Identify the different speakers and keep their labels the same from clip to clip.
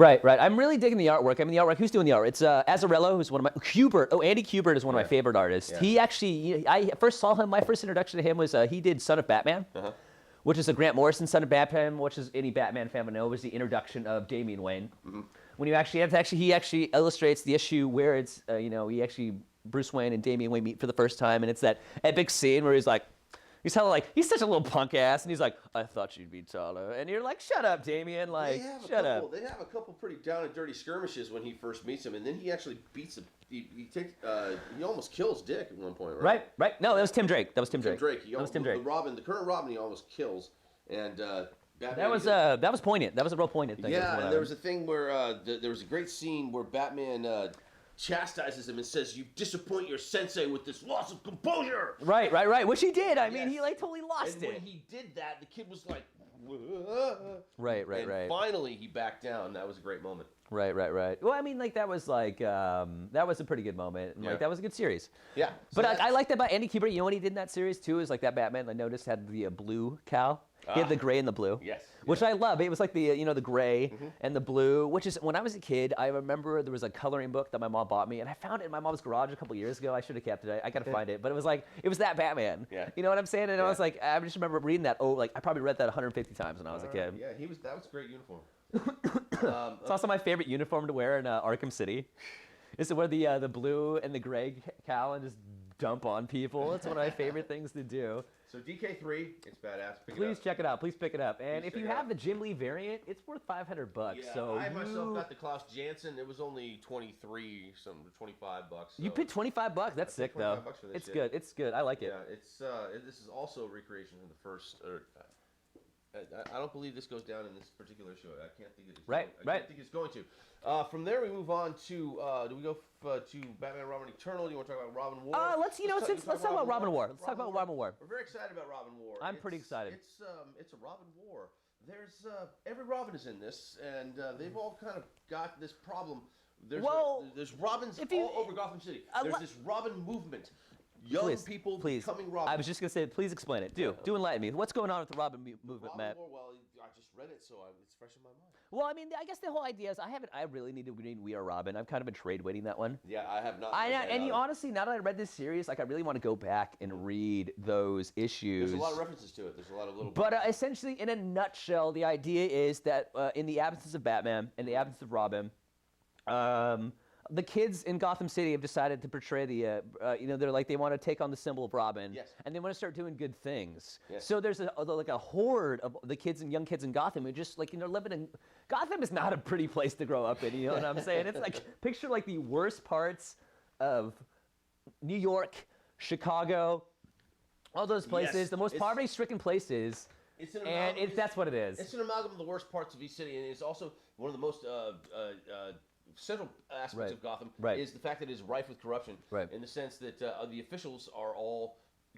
Speaker 1: Right, right. I'm really digging the artwork. I mean, the artwork. Who's doing the art? It's Azzarello, who's one of my Kubert. Oh, Andy Kubert is one of my favorite artists. He actually, I first saw him. My first introduction to him was he did Son of Batman, which is a Grant Morrison Son of Batman, which is any Batman fan would know was the introduction of Damian Wayne. When you actually have he actually illustrates the issue where it's he actually Bruce Wayne and Damian Wayne meet for the first time, and it's that epic scene where he's like. He's hella like, he's such a little punk ass, and he's like, I thought you'd be taller. And you're like, shut up, Damian, like, shut up.
Speaker 2: They have a couple pretty down and dirty skirmishes when he first meets him, and then he actually beats him. He almost kills Dick at one point, right?
Speaker 1: Right. No, that was Tim Drake. That was Tim Drake.
Speaker 2: That was Tim Drake. The current Robin, he almost kills, and Batman.
Speaker 1: That was poignant. That was a real poignant thing.
Speaker 2: Yeah, and there was a thing where there was a great scene where Batman chastises him and says, "You disappoint your sensei with this loss of composure."
Speaker 1: Right. Which he did. I mean, he like totally lost
Speaker 2: and
Speaker 1: it.
Speaker 2: when he did that, the kid was like,
Speaker 1: Right.
Speaker 2: And finally, he backed down. That was a great moment.
Speaker 1: Right. Well, I mean, like that was a pretty good moment. And, like that was a good series.
Speaker 2: Yeah.
Speaker 1: But I like that about Andy Kubert. You know what he did in that series too? Is like that Batman I noticed had the blue cowl. He had the gray and the blue.
Speaker 2: Yes.
Speaker 1: Which I love. It was like the the gray and the blue, which is when I was a kid, I remember there was a coloring book that my mom bought me, and I found it in my mom's garage a couple years ago. I should have kept it. I got to find it. But it was that Batman.
Speaker 2: Yeah.
Speaker 1: You know what I'm saying? And I was like, I just remember reading that. Oh, like I probably read that 150 times when I was a kid.
Speaker 2: Yeah, that was a great uniform.
Speaker 1: It's also my favorite uniform to wear in Arkham City. Is to wear the blue and the gray cowl and just dump on people. It's one of my favorite things to do.
Speaker 2: So DK3, it's badass.
Speaker 1: Please check it out. Please pick it up. And if you have the Jim Lee variant, it's worth $500.
Speaker 2: Yeah,
Speaker 1: so
Speaker 2: I myself got the Klaus Janson. It was only $25. So.
Speaker 1: You paid $25. That's sick though.
Speaker 2: For this
Speaker 1: it's
Speaker 2: shit.
Speaker 1: good. It's good. I like it.
Speaker 2: Yeah, it's this is also a recreation from the first. I don't believe this goes down in this particular show. I can't think it is.
Speaker 1: Right.
Speaker 2: I can't think it's going to. From there, we move on to. Do we go to Batman Robin Eternal? Do you want to talk about Robin War?
Speaker 1: Let's talk about Robin War. Let's talk about Robin War.
Speaker 2: We're very excited about Robin War.
Speaker 1: I'm pretty excited.
Speaker 2: It's a Robin War. There's every Robin is in this, and they've all kind of got this problem. There's Robins all over Gotham City. There's this Robin movement. Young people becoming Robin.
Speaker 1: I was just going to say, please explain it. Do enlighten me. What's going on with the Robin movement, Matt?
Speaker 2: War, well, I just read it, so it's fresh in my mind.
Speaker 1: Well, I mean, I guess the whole idea is I really need to read We Are Robin. I've kind of been trade waiting that one.
Speaker 2: Yeah, I have not.
Speaker 1: Honestly, now that I read this series, like I really want to go back and read those issues.
Speaker 2: There's a lot of references to it. There's a lot of little.
Speaker 1: But essentially, in a nutshell, the idea is that in the absence of Batman, in the absence of Robin, the kids in Gotham City have decided to portray they're like they want to take on the symbol of Robin, and they want to start doing good things.
Speaker 2: Yes.
Speaker 1: So there's like a horde of the kids and young kids in Gotham who just like living in. Gotham is not a pretty place to grow up in. You know what I'm saying? It's like picture like the worst parts of New York, Chicago, all those places, the most poverty-stricken places. That's what it is.
Speaker 2: It's an amalgam of the worst parts of each city, and it's also one of the most central aspects of Gotham is the fact that it is rife with corruption. In the sense that the officials are all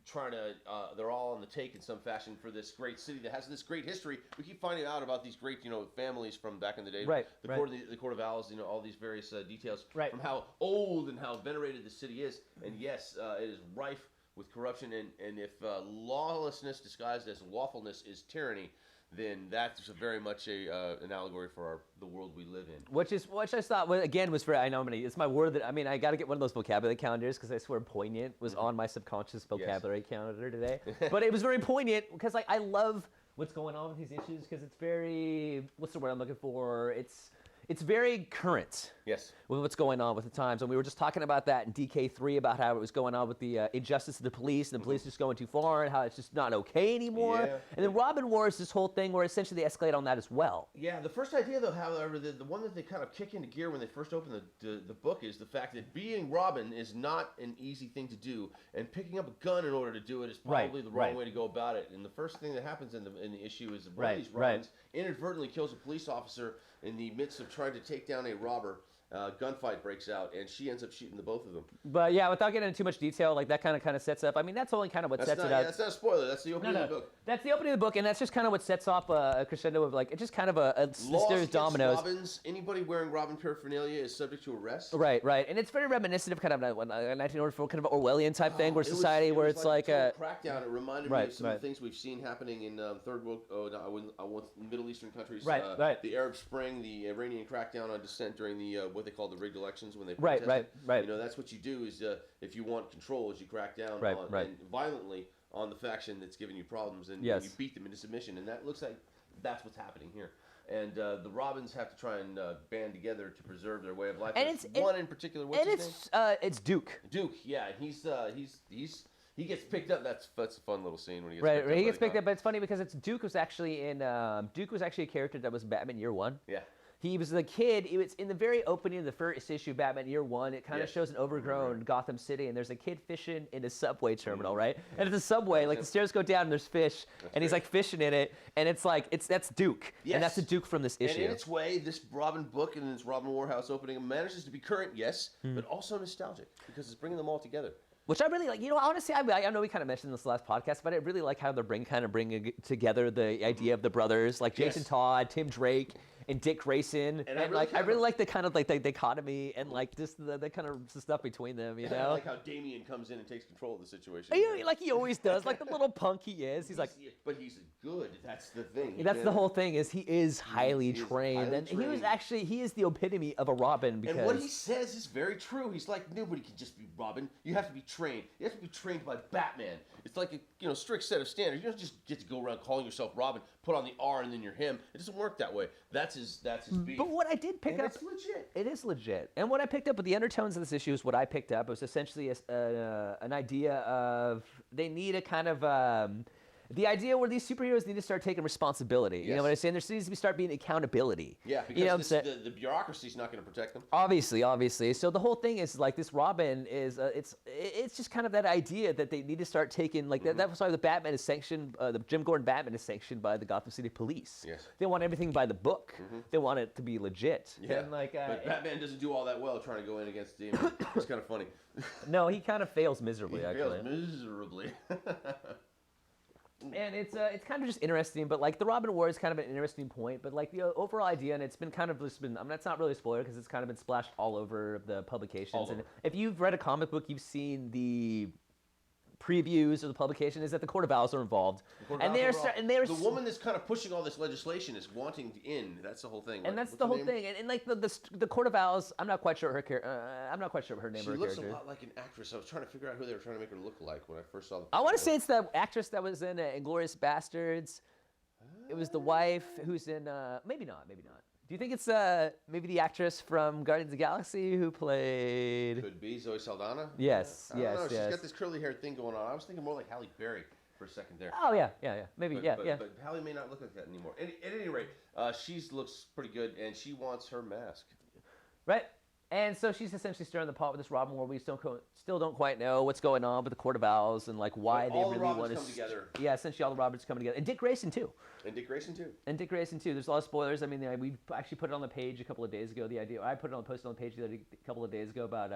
Speaker 2: trying to, they're all on the take in some fashion for this great city that has this great history. We keep finding out about these great, families from back in the day. The Court of Owls, all these various details from how old and how venerated the city is. And yes, it is rife with corruption. And if lawlessness disguised as lawfulness is tyranny, then that's very much an allegory for the world we live in. Which
Speaker 1: I thought was very. I know it's my word that I got to get one of those vocabulary calendars because I swear poignant was on my subconscious vocabulary calendar today. But it was very poignant because I love what's going on with these issues because it's very what's the word I'm looking for? It's very current.
Speaker 2: Yes.
Speaker 1: With what's going on with the times. And we were just talking about that in DK3 about how it was going on with the injustice of the police and the police just going too far and how it's just not okay anymore.
Speaker 2: Yeah.
Speaker 1: And then Robin War is this whole thing where essentially they escalate on that as well.
Speaker 2: Yeah, the first idea though, however, the one that they kind of kick into gear when they first open the book is the fact that being Robin is not an easy thing to do, and picking up a gun in order to do it is probably the wrong way to go about it. And the first thing that happens in the issue is one of these Robins inadvertently kills a police officer in the midst of trying to take down a robber. gunfight breaks out, and she ends up shooting the both of them.
Speaker 1: But yeah, without getting into too much detail, like that kind of sets up. I mean, that's only kind of what sets it up.
Speaker 2: Yeah, that's not a spoiler. That's the opening of the book.
Speaker 1: That's the opening of the book, and that's just kind of what sets off a crescendo of like it's just kind of a series of dominoes.
Speaker 2: Robins. Anybody wearing Robin paraphernalia is subject to arrest.
Speaker 1: Right, and it's very reminiscent of kind of a 1984 kind of Orwellian type thing, where society, where it's like a
Speaker 2: crackdown. It reminded me of some of the things we've seen happening in third world, Middle Eastern countries.
Speaker 1: Right.
Speaker 2: The Arab Spring, the Iranian crackdown on dissent during the what they call the rigged elections when they protested.
Speaker 1: Right.
Speaker 2: You know, that's what you do is if you want control, is you crack down and violently on the faction that's giving you problems, and you beat them into submission. And that looks like that's what's happening here. And the Robins have to try and band together to preserve their way of life. And it's one in particular. What's his name?
Speaker 1: It's Duke.
Speaker 2: Duke, yeah, he gets picked up. That's a fun little scene when he gets picked up.
Speaker 1: Right, he gets picked up. But it's funny because Duke was actually a character that was Batman Year One.
Speaker 2: Yeah.
Speaker 1: He was the kid. It was in the very opening of the first issue of Batman Year One. It kind of shows an overgrown Gotham City, and there's a kid fishing in a subway terminal, right? And it's a subway, like the stairs go down, and there's fish, and he's like fishing in it, and it's like that's Duke, and that's the Duke from this issue.
Speaker 2: And in its way, this Robin book and this Robin Warhouse opening manages to be current, yes, but also nostalgic because it's bringing them all together.
Speaker 1: Which I really like. You know, honestly, I know we kind of mentioned this last podcast, but I really like how they're bringing together the idea of the brothers, like Jason Todd, Tim Drake, and Dick Grayson, and I really like the kind of like the dichotomy and like just the kind of stuff between them. You know,
Speaker 2: I like how Damian comes in and takes control of the situation.
Speaker 1: Yeah, like he always does, like the little punk he is.
Speaker 2: But he's good. That's the thing.
Speaker 1: That's the whole thing. Is he is highly trained, and he is the epitome of a Robin. Because
Speaker 2: and what he says is very true. He's like, nobody can just be Robin. You have to be trained. You have to be trained by Batman. It's like a strict set of standards. You don't just get to go around calling yourself Robin, put on the R, and then you're him. It doesn't work that way. That's his beat.
Speaker 1: But what I did pick up,
Speaker 2: it's legit.
Speaker 1: It is legit. And what I picked up with the undertones of this issue is what I picked up. It was essentially an idea of they need a kind of the idea where these superheroes need to start taking responsibility. You know what I'm saying? There needs to start being accountability.
Speaker 2: Yeah, because the bureaucracy's not going to protect them.
Speaker 1: Obviously. So the whole thing is like this Robin is it's just kind of that idea that they need to start taking like that's why the Batman is sanctioned. The Jim Gordon Batman is sanctioned by the Gotham City Police.
Speaker 2: Yes.
Speaker 1: They want everything by the book. They want it to be legit.
Speaker 2: Yeah.
Speaker 1: And like,
Speaker 2: but Batman doesn't do all that well trying to go in against Damien. It's kind of funny.
Speaker 1: No, he kind of fails miserably.
Speaker 2: Fails miserably.
Speaker 1: And it's kind of just interesting, but like the Robin War is kind of an interesting point, but like the overall idea, and it's been kind of just been, I mean, that's not really a spoiler because it's kind of been splashed all over the publications. And if you've read a comic book, you've seen the previews of the publication is that the Court of Owls are involved, and they're
Speaker 2: the woman that's kind of pushing all this legislation is wanting to in. That's the whole thing.
Speaker 1: And that's the whole thing. And like the Court of Owls, I'm not quite sure I'm not quite sure what her name.
Speaker 2: She looks a lot like an actress. I was trying to figure out who they were trying to make her look like when I first saw the.
Speaker 1: I want to say it's the actress that was in Inglourious Bastards. It was the wife who's in. Maybe not. Do you think it's maybe the actress from Guardians of the Galaxy who played?
Speaker 2: Could be Zoe Saldana.
Speaker 1: Yes.
Speaker 2: I don't know. She's got this curly hair thing going on. I was thinking more like Halle Berry for a second there.
Speaker 1: Oh yeah. Maybe yeah.
Speaker 2: But Halle may not look like that anymore. At any rate, she looks pretty good, and she wants her mask.
Speaker 1: Right. And so she's essentially stirring the pot with this Robin War. We still don't quite know what's going on with the Court of Owls and like why they really want to
Speaker 2: come together.
Speaker 1: Yeah, essentially all the Robins coming together, and Dick Grayson too.
Speaker 2: Dick Grayson too.
Speaker 1: There's a lot of spoilers. I mean, we actually put it on the page a couple of days ago. The idea I posted on the page a couple of days ago about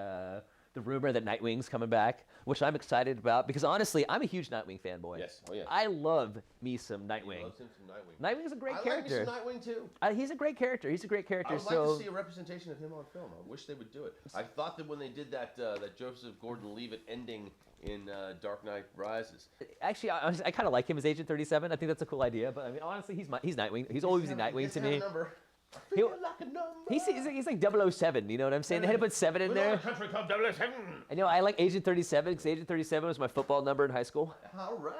Speaker 1: the rumor that Nightwing's coming back, which I'm excited about because honestly, I'm a huge Nightwing fanboy.
Speaker 2: Yes. Oh yeah.
Speaker 1: I love me some Nightwing.
Speaker 2: He loves him some Nightwing.
Speaker 1: Nightwing's a great character.
Speaker 2: I like me some Nightwing too.
Speaker 1: He's a great character.
Speaker 2: I would like to see a representation of him on film. I wish they would do it. I thought that when they did that Joseph Gordon-Levitt ending in Dark Knight Rises.
Speaker 1: Actually, I kind of like him as Agent 37. I think that's a cool idea. But I mean, honestly, he's Nightwing. He's always Nightwing to me. He's like 007, you know what I'm saying? They had to put 7 in there.
Speaker 2: A country called 007.
Speaker 1: I know, I like Agent 37 because Agent 37 was my football number in high school.
Speaker 2: All right.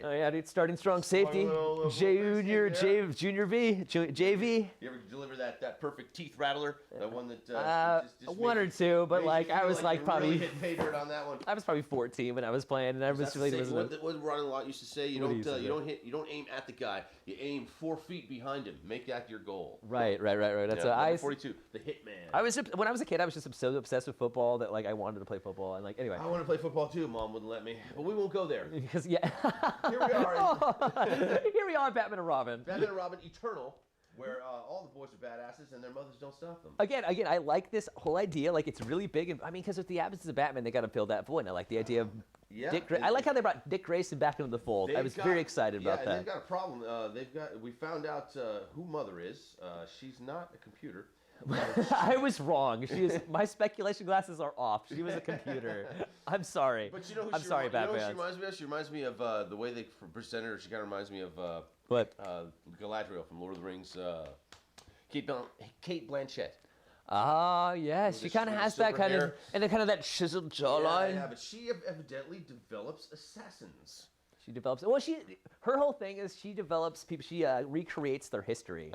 Speaker 1: Oh yeah, dude, starting strong safety. Junior V. JV.
Speaker 2: You ever deliver that perfect teeth rattler? The one that just
Speaker 1: one or two, but like I was like probably
Speaker 2: really hitting pay dirt on that one.
Speaker 1: I was probably 14 when I was playing, and I was really
Speaker 2: what Ron Lott used to say. You don't aim at the guy. You aim 4 feet behind him. Make that your goal.
Speaker 1: Right. That's I
Speaker 2: 42. The Hitman.
Speaker 1: When I was a kid, I was just so obsessed with football that like I wanted to play football, and like anyway.
Speaker 2: I wanted to play football too. Mom wouldn't let me, but we won't go there.
Speaker 1: Because yeah.
Speaker 2: Here we are.
Speaker 1: Here we are, Batman and Robin.
Speaker 2: Batman and Robin, Eternal. where all the boys are badasses and their mothers don't stop them.
Speaker 1: Again, I like this whole idea. Like, it's really big. And, I mean, because with the absence of Batman, they got to fill that void. And I like the idea of Dick Grayson. I like how they brought Dick Grayson back into the fold. I was very excited about that.
Speaker 2: They've got a problem. We found out who Mother is. She's not a computer.
Speaker 1: I was wrong. My speculation glasses are off. She was a computer. I'm sorry.
Speaker 2: But you know who
Speaker 1: I'm sorry, Batman.
Speaker 2: You know who she reminds me of? She reminds me of the way they presented her. She kind of reminds me of
Speaker 1: what?
Speaker 2: Galadriel from Lord of the Rings. Kate Blanchett.
Speaker 1: Ah, yes. She kind of has that kind of, and then kind of that chiseled jawline.
Speaker 2: Yeah, but she evidently develops assassins.
Speaker 1: She develops. Well, her whole thing is she develops people. She recreates their history.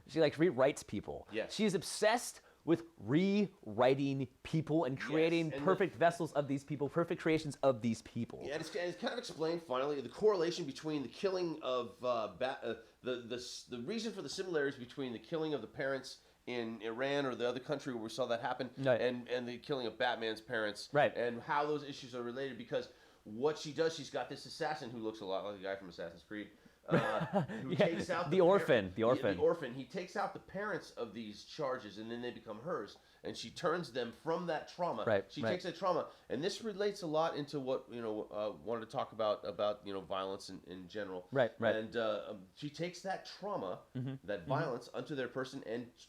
Speaker 1: She like rewrites people.
Speaker 2: Yes.
Speaker 1: She is obsessed with rewriting people and creating perfect vessels of these people, perfect creations of these people.
Speaker 2: Yeah, and it's kind of explained finally the correlation between the killing of the reason for the similarities between the killing of the parents in Iran or the other country where we saw that happen, and the killing of Batman's parents, and how those issues are related. Because what she does, she's got this assassin who looks a lot like the guy from Assassin's Creed. Who takes out
Speaker 1: the orphan.
Speaker 2: He takes out the parents of these charges, and then they become hers, and she turns them from that trauma. She takes that trauma, and this relates a lot into what wanted to talk about violence in general. And she takes that trauma, that violence, onto their person,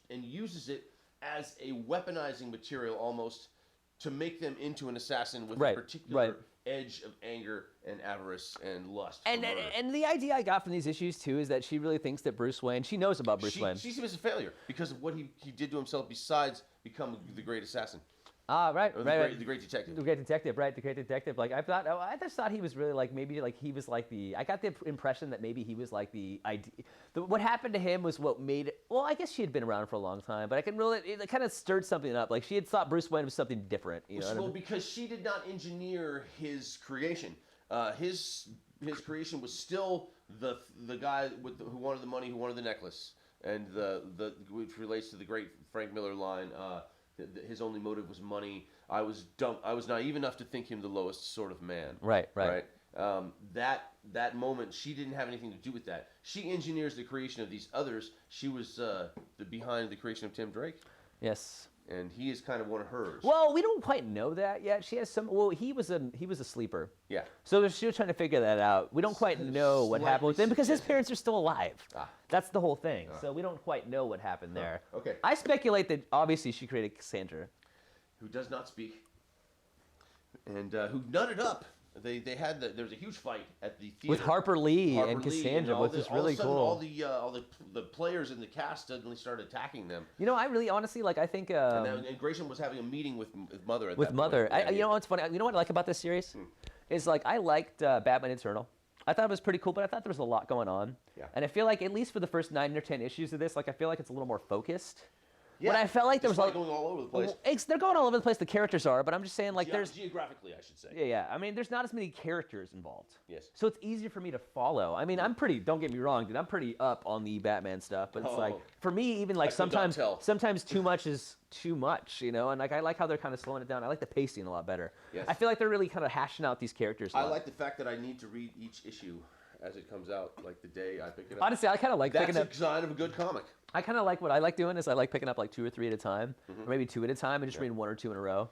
Speaker 2: and uses it as a weaponizing material almost to make them into an assassin with a particular edge of anger and avarice and lust.
Speaker 1: And the idea I got from these issues too is that she really thinks that Bruce Wayne, she knows about Bruce Wayne.
Speaker 2: She sees him as a failure because of what he did to himself besides become the great assassin.
Speaker 1: The
Speaker 2: great detective.
Speaker 1: The great detective, the great detective. Like I just thought he was really like maybe like he was like the. I got the impression that maybe he was like the idea. What happened to him was what made it. Well, I guess she had been around for a long time, but I can really it kind of stirred something up. Like she had thought Bruce Wayne was something different.
Speaker 2: Because she did not engineer his creation. His creation was still the guy who wanted the money, who wanted the necklace, and which relates to the great Frank Miller line. His only motive was money. I was dumb. I was naive enough to think him the lowest sort of man. Right. That moment, she didn't have anything to do with that. She engineers the creation of these others. She was behind the creation of Tim Drake.
Speaker 1: Yes.
Speaker 2: And he is kind of one of hers.
Speaker 1: Well, we don't quite know that yet. She has some. Well, he was a sleeper.
Speaker 2: Yeah.
Speaker 1: So she was trying to figure that out. We don't quite know what happened with him because his parents are still alive. That's the whole thing. So we don't quite know what happened there.
Speaker 2: Okay.
Speaker 1: I speculate that obviously she created Cassandra,
Speaker 2: who does not speak, and who nutted up. There was a huge fight at the theater
Speaker 1: with Harper Lee and Cassandra, which is really cool.
Speaker 2: All the players in the cast suddenly started attacking them.
Speaker 1: I really honestly I think.
Speaker 2: And Grayson was having a meeting with Mother.
Speaker 1: Mother. What's funny? You know what I like about this series? Is like I liked Batman Eternal. I thought it was pretty cool, but I thought there was a lot going on.
Speaker 2: Yeah.
Speaker 1: And I feel like at least for the first 9 or 10 issues of this, I feel like it's a little more focused. Yeah. When I felt like there was
Speaker 2: going all over the place.
Speaker 1: They're going all over the place. The characters are, but I'm just saying there's
Speaker 2: geographically, I should say.
Speaker 1: Yeah. I mean, there's not as many characters involved.
Speaker 2: Yes.
Speaker 1: So it's easier for me to follow. I mean, I'm pretty. Don't get me wrong, dude. I'm pretty up on the Batman stuff, but it's for me, even sometimes too much is too much, And I like how they're kind of slowing it down. I like the pacing a lot better.
Speaker 2: Yes.
Speaker 1: I feel like they're really kind of hashing out these characters.
Speaker 2: I like the fact that I need to read each issue as it comes out, like the day I pick it up.
Speaker 1: Honestly, I kind of like picking up.
Speaker 2: That's a sign of a good comic.
Speaker 1: I kind of like what I like doing is I like picking up like 2 or 3 at a time, or maybe 2 at a time, and just reading 1 or 2 in a row,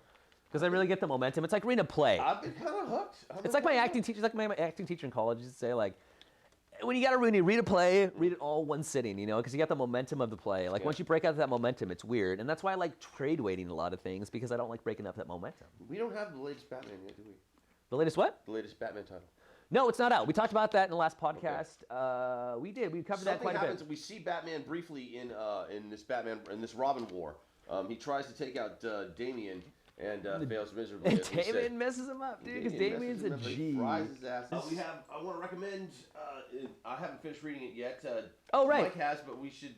Speaker 1: because I really get the momentum. It's like reading a play.
Speaker 2: I've been kind of hooked.
Speaker 1: It's like my acting teacher. Like my acting teacher in college used to say, like, when you read a play, read it all one sitting, because you got the momentum of the play. Like once you break out of that momentum, it's weird, and that's why I like trade weighting a lot of things because I don't like breaking up that momentum.
Speaker 2: We don't have the latest Batman yet, do we?
Speaker 1: The latest what?
Speaker 2: The latest Batman title.
Speaker 1: No, it's not out. We talked about that in the last podcast. Okay. We did. We covered that quite a bit.
Speaker 2: We see Batman briefly in this Robin War. He tries to take out Damian and fails miserably.
Speaker 1: Damian messes him up, dude. Because Damian's a G.
Speaker 2: Fries his ass. I want to recommend. I haven't finished reading it yet.
Speaker 1: Right.
Speaker 2: Mike has, but we should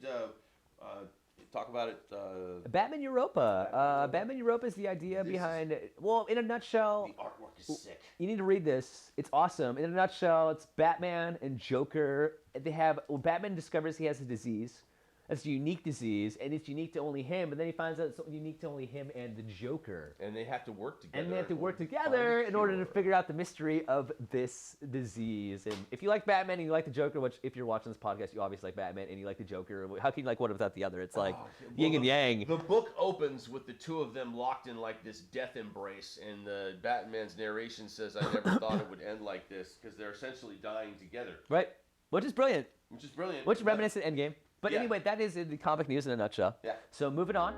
Speaker 2: talk about it.
Speaker 1: Batman Europa. Batman Europa is the idea behind. Well, in a nutshell.
Speaker 2: The artwork is sick.
Speaker 1: You need to read this. It's awesome. In a nutshell, it's Batman and Joker. Batman discovers he has a disease. That's a unique disease, and it's unique to only him. But then he finds out it's unique to only him and the Joker.
Speaker 2: And they have to work together.
Speaker 1: And they have to work together in order to figure out the mystery of this disease. And if you like Batman and you like the Joker, which if you're watching this podcast, you obviously like Batman and you like the Joker. How can you like one without the other? It's like yin and yang.
Speaker 2: The book opens with the two of them locked in like this death embrace, and the Batman's narration says, "I never thought it would end like this," because they're essentially dying together.
Speaker 1: Right. Which is brilliant.
Speaker 2: Which is brilliant.
Speaker 1: Which reminiscent Endgame. But anyway, that is in the comic news in a nutshell.
Speaker 2: Yeah.
Speaker 1: So moving on.